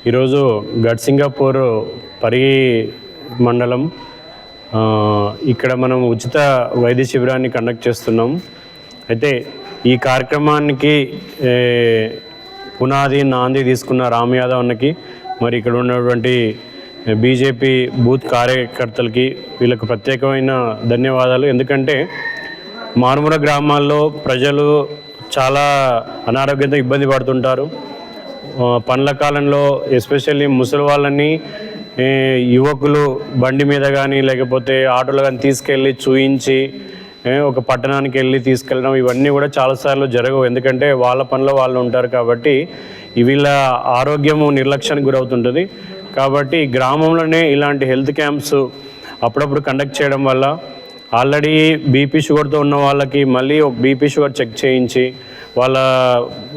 ఈరోజు గడ్సింగాపూర్ పరిగి మండలం ఇక్కడ మనం ఉచిత వైద్య శిబిరాన్ని కండక్ట్ చేస్తున్నాం. అయితే ఈ కార్యక్రమానికి పునాది నాంది తీసుకున్న రామ్ యాదవ్ అన్నకి, మరి ఇక్కడ ఉన్నటువంటి బీజేపీ బూత్ కార్యకర్తలకి వీళ్ళకు ప్రత్యేకమైన ధన్యవాదాలు. ఎందుకంటే మారుమూల గ్రామాల్లో ప్రజలు చాలా అనారోగ్యంతో ఇబ్బంది పడుతుంటారు. పండ్ల కాలంలో ఎస్పెషల్లీ ముసలి వాళ్ళని యువకులు బండి మీద కానీ లేకపోతే ఆటోలో కానీ తీసుకెళ్ళి చూయించి ఒక పట్టణానికి వెళ్ళి తీసుకెళ్ళడం ఇవన్నీ కూడా చాలాసార్లు జరగవు. ఎందుకంటే వాళ్ళ పనిలో వాళ్ళు ఉంటారు కాబట్టి వీళ్ళ ఆరోగ్యము నిర్లక్ష్యానికి గురవుతుంటుంది. కాబట్టి గ్రామంలోనే ఇలాంటి హెల్త్ క్యాంప్స్ అప్పుడప్పుడు కండక్ట్ చేయడం వల్ల ఆల్రెడీ బీపీ షుగర్తో ఉన్న వాళ్ళకి మళ్ళీ ఒక బీపీ షుగర్ చెక్ చేయించి వాళ్ళ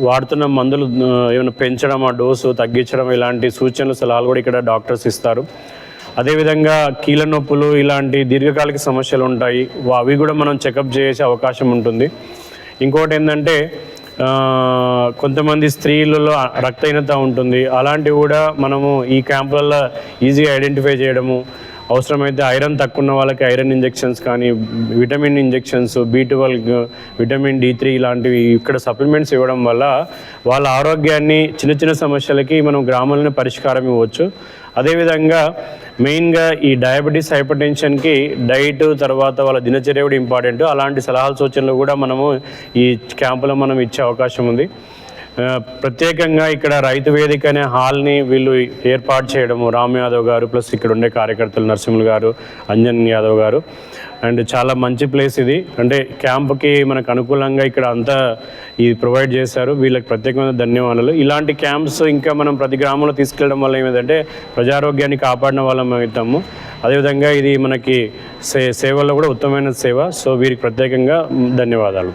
వాడుతున్న మందులు ఏమైనా పెంచడం, ఆ డోసు తగ్గించడం, ఇలాంటి సూచనలు సలహాలు కూడా ఇక్కడ డాక్టర్స్ ఇస్తారు. అదేవిధంగా కీళ్ళ నొప్పులు ఇలాంటి దీర్ఘకాలిక సమస్యలు ఉంటాయి, అవి కూడా మనం చెకప్ చేసే అవకాశం ఉంటుంది. ఇంకోటి ఏంటంటే కొంతమంది స్త్రీలలో రక్తహీనత ఉంటుంది, అలాంటివి కూడా మనము ఈ క్యాంపులలో ఈజీగా ఐడెంటిఫై చేయడము, అవసరమైతే ఐరన్ తక్కువ ఉన్న వాళ్ళకి ఐరన్ ఇంజెక్షన్స్ కానీ vitamin injections, B12, vitamin D3 ఇలాంటివి ఇక్కడ సప్లిమెంట్స్ ఇవ్వడం వల్ల వాళ్ళ ఆరోగ్యాన్ని చిన్న చిన్న సమస్యలకి మనం గ్రామంలోనే పరిష్కారం ఇవ్వచ్చు. అదేవిధంగా మెయిన్గా ఈ డయాబెటీస్, హైపర్ టెన్షన్కి డైట్ తర్వాత వాళ్ళ దినచర్య కూడా ఇంపార్టెంట్. అలాంటి సలహాలు సూచనలు కూడా మనము ఈ క్యాంపులో మనం ఇచ్చే అవకాశం ఉంది. ప్రత్యేకంగా ఇక్కడ రైతు వేదిక అనే హాల్ని వీళ్ళు ఏర్పాటు చేయడము రామ్ యాదవ్ గారు ప్లస్ ఇక్కడ ఉండే కార్యకర్తలు నరసింహులు గారు, అంజన్ యాదవ్ గారు, అండ్ చాలా మంచి ప్లేస్ ఇది. అంటే క్యాంప్కి మనకు అనుకూలంగా ఇక్కడ అంతా ఇది ప్రొవైడ్ చేశారు. వీళ్ళకి ప్రత్యేకమైన ధన్యవాదాలు. ఇలాంటి క్యాంప్స్ ఇంకా మనం ప్రతి గ్రామంలో తీసుకెళ్ళడం వల్ల ఏమిటంటే ప్రజారోగ్యాన్ని కాపాడిన వాళ్ళం అవుతాము. అదేవిధంగా ఇది మనకి సేవల్లో కూడా ఉత్తమమైన సేవ. సో వీరికి ప్రత్యేకంగా ధన్యవాదాలు.